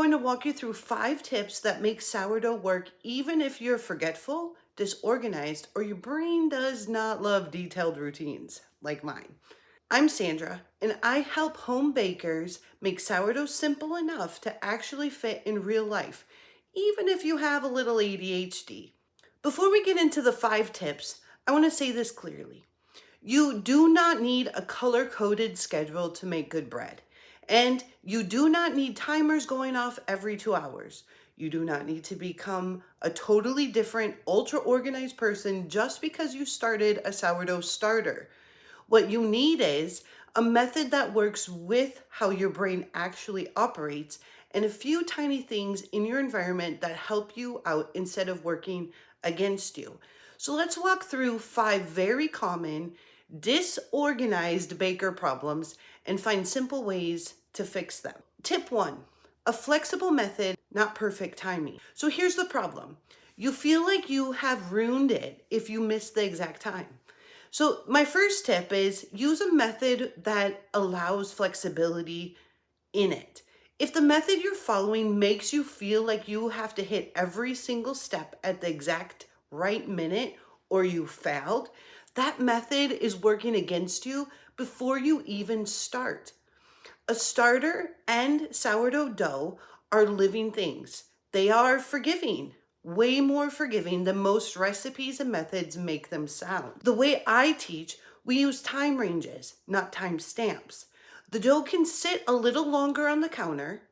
going to walk you through 5 tips that make sourdough work even if you're forgetful, disorganized, or your brain does not love detailed routines like mine. I'm Sandra, and I help home bakers make sourdough simple enough to actually fit in real life, even if you have a little ADHD. Before we get into the 5 tips, I want to say this clearly. You do not need a color-coded schedule to make good bread. And you do not need timers going off every 2 hours. You do not need to become a totally different, ultra-organized person just because you started a sourdough starter. What you need is a method that works with how your brain actually operates and a few tiny things in your environment that help you out instead of working against you. So let's walk through 5 very common disorganized baker problems and find simple ways to fix them. Tip 1, a flexible method, not perfect timing. So here's the problem. You feel like you have ruined it if you miss the exact time. So my first tip is use a method that allows flexibility in it. If the method you're following makes you feel like you have to hit every single step at the exact right minute or you failed, that method is working against you before you even start. A starter and sourdough dough are living things. They are forgiving, way more forgiving than most recipes and methods make them sound. The way I teach, we use time ranges, not time stamps. The dough can sit a little longer on the counter.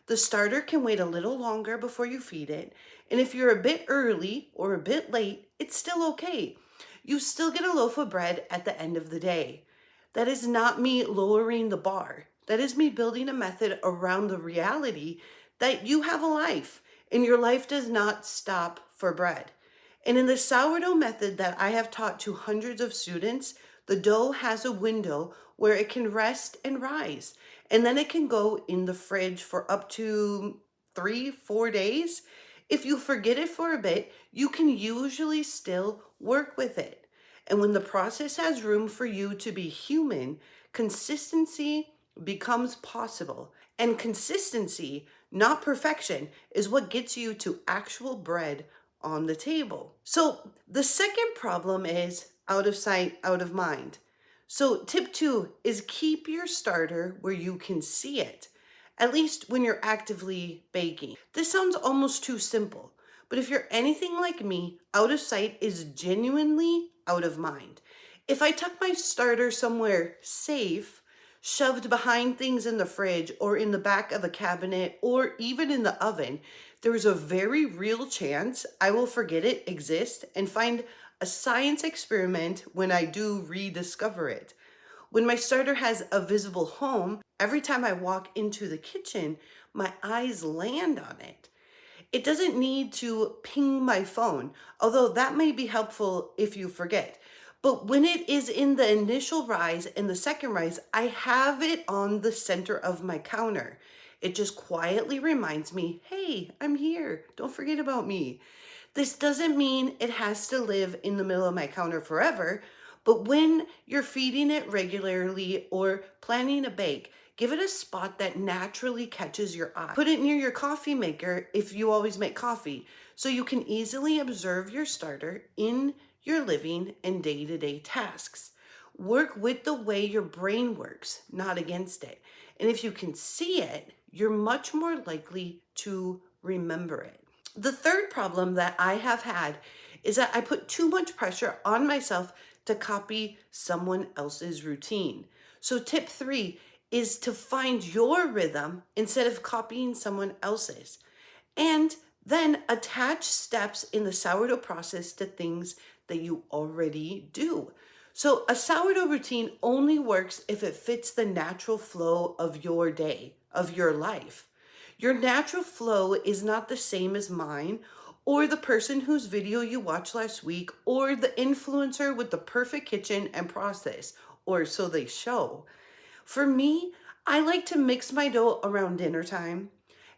The starter can wait a little longer before you feed it. And if you're a bit early or a bit late, it's still okay. You still get a loaf of bread at the end of the day. That is not me lowering the bar. That is me building a method around the reality that you have a life and your life does not stop for bread. And in the sourdough method that I have taught to hundreds of students, the dough has a window where it can rest and rise. And then it can go in the fridge for up to 3-4 days. If you forget it for a bit, you can usually still work with it. And when the process has room for you to be human, consistency becomes possible. And consistency, not perfection, is what gets you to actual bread on the table. So the second problem is out of sight, out of mind. So tip 2 is keep your starter where you can see it, at least when you're actively baking. This sounds almost too simple, but if you're anything like me, out of sight is genuinely out of mind. If I tuck my starter somewhere safe, shoved behind things in the fridge or in the back of a cabinet or even in the oven, there's a very real chance I will forget it exists and find a science experiment when I do rediscover it. When my starter has a visible home, every time I walk into the kitchen, my eyes land on it. It doesn't need to ping my phone, although that may be helpful if you forget. But when it is in the initial rise and the second rise, I have it on the center of my counter. It just quietly reminds me, hey, I'm here. Don't forget about me. This doesn't mean it has to live in the middle of my counter forever, but when you're feeding it regularly or planning a bake, give it a spot that naturally catches your eye. Put it near your coffee maker if you always make coffee, so you can easily observe your starter in your living and day-to-day tasks. Work with the way your brain works, not against it. And if you can see it, you're much more likely to remember it. The third problem that I have had is that I put too much pressure on myself to copy someone else's routine. So tip 3 is to find your rhythm instead of copying someone else's. And then attach steps in the sourdough process to things that you already do. So a sourdough routine only works if it fits the natural flow of your day, of your life. Your natural flow is not the same as mine or the person whose video you watched last week or the influencer with the perfect kitchen and process, or so they show. For me, I like to mix my dough around dinner time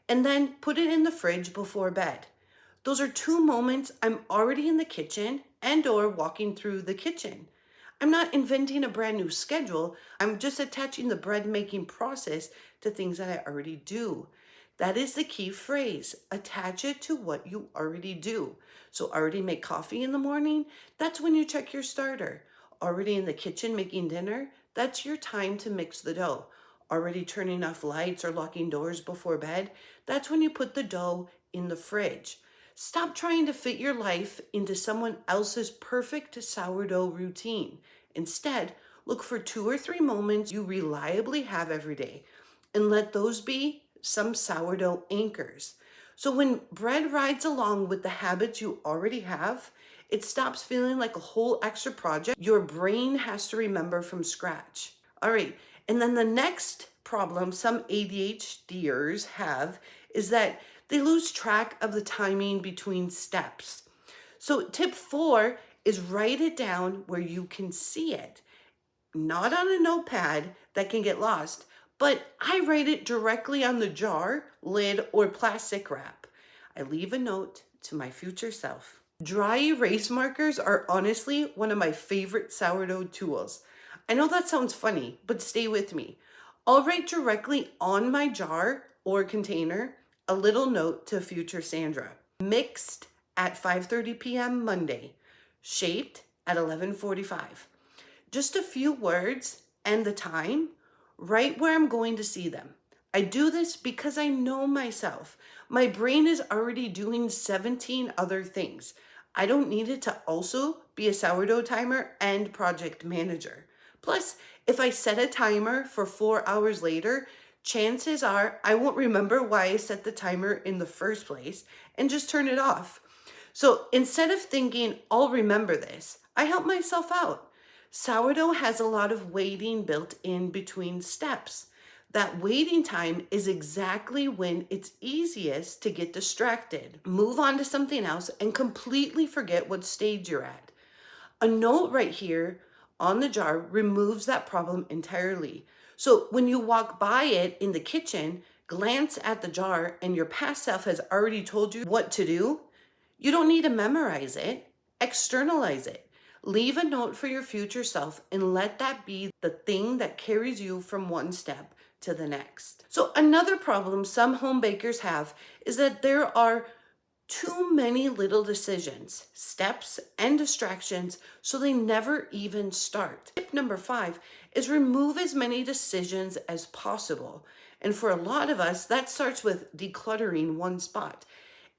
and then put it in the fridge before bed. Those are 2 moments I'm already in the kitchen and or walking through the kitchen. I'm not inventing a brand new schedule. I'm just attaching the bread making process to things that I already do. That is the key phrase. Attach it to what you already do. So already make coffee in the morning? That's when you check your starter. Already in the kitchen making dinner? That's your time to mix the dough. Already turning off lights or locking doors before bed? That's when you put the dough in the fridge. Stop trying to fit your life into someone else's perfect sourdough routine. Instead, look for 2 or 3 moments you reliably have every day and let those be some sourdough anchors. So when bread rides along with the habits you already have, it stops feeling like a whole extra project your brain has to remember from scratch. All right, and then the next problem some ADHDers have is that they lose track of the timing between steps. So tip 4 is write it down where you can see it, not on a notepad that can get lost, but I write it directly on the jar, lid, or plastic wrap. I leave a note to my future self. Dry erase markers are honestly one of my favorite sourdough tools. I know that sounds funny, but stay with me. I'll write directly on my jar or container a little note to future Sandra. Mixed at 5:30 p.m. Monday. Shaped at 11:45. Just a few words and the time, right where I'm going to see them. I do this because I know myself. My brain is already doing 17 other things. I don't need it to also be a sourdough timer and project manager. Plus, if I set a timer for 4 hours later, chances are I won't remember why I set the timer in the first place and just turn it off. So instead of thinking, I'll remember this, I help myself out. Sourdough has a lot of waiting built in between steps. That waiting time is exactly when it's easiest to get distracted, move on to something else, and completely forget what stage you're at. A note right here on the jar removes that problem entirely. So when you walk by it in the kitchen, glance at the jar, and your past self has already told you what to do, you don't need to memorize it, externalize it. Leave a note for your future self and let that be the thing that carries you from one step to the next. So another problem some home bakers have is that there are too many little decisions, steps, and distractions, so they never even start. Tip number 5 is remove as many decisions as possible. And for a lot of us, that starts with decluttering one spot.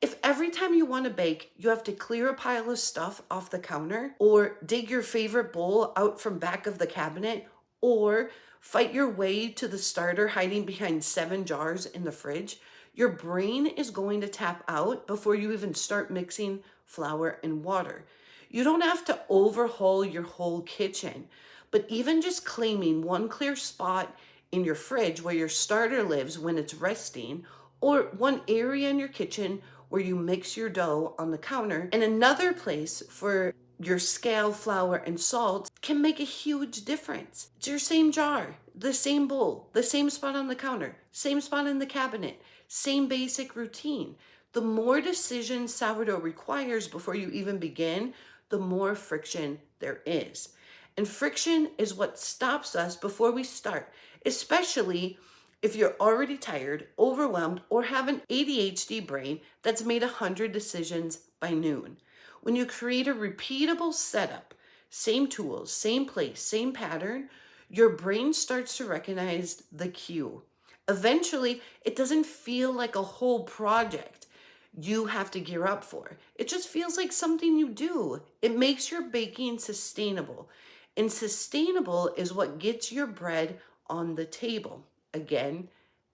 If every time you want to bake, you have to clear a pile of stuff off the counter, or dig your favorite bowl out from back of the cabinet, or fight your way to the starter hiding behind 7 jars in the fridge, your brain is going to tap out before you even start mixing flour and water. You don't have to overhaul your whole kitchen, but even just claiming one clear spot in your fridge where your starter lives when it's resting, or one area in your kitchen where you mix your dough on the counter, and another place for your scale, flour, and salt can make a huge difference. It's your same jar, the same bowl, the same spot on the counter, same spot in the cabinet, same basic routine. The more decisions sourdough requires before you even begin, the more friction there is. And friction is what stops us before we start, especially if you're already tired, overwhelmed, or have an ADHD brain that's made 100 decisions by noon. When you create a repeatable setup, same tools, same place, same pattern, your brain starts to recognize the cue. Eventually, it doesn't feel like a whole project you have to gear up for. It just feels like something you do. It makes your baking sustainable. And sustainable is what gets your bread on the table again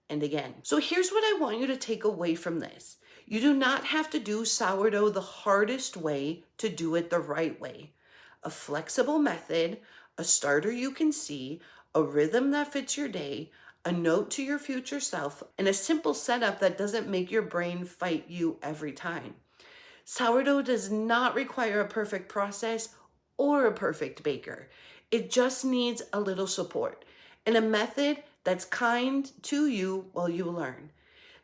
and again. So here's what I want you to take away from this. You do not have to do sourdough the hardest way to do it the right way. A flexible method, a starter you can see, a rhythm that fits your day, a note to your future self, and a simple setup that doesn't make your brain fight you every time. Sourdough does not require a perfect process or a perfect baker. It just needs a little support and a method that's kind to you while you learn.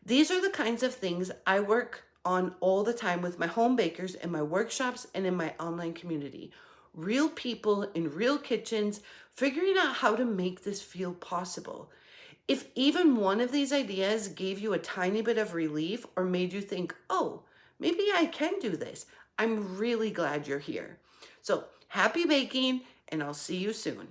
These are the kinds of things I work on all the time with my home bakers in my workshops and in my online community. Real people in real kitchens figuring out how to make this feel possible. If even one of these ideas gave you a tiny bit of relief or made you think, oh, maybe I can do this, I'm really glad you're here. So happy baking, and I'll see you soon.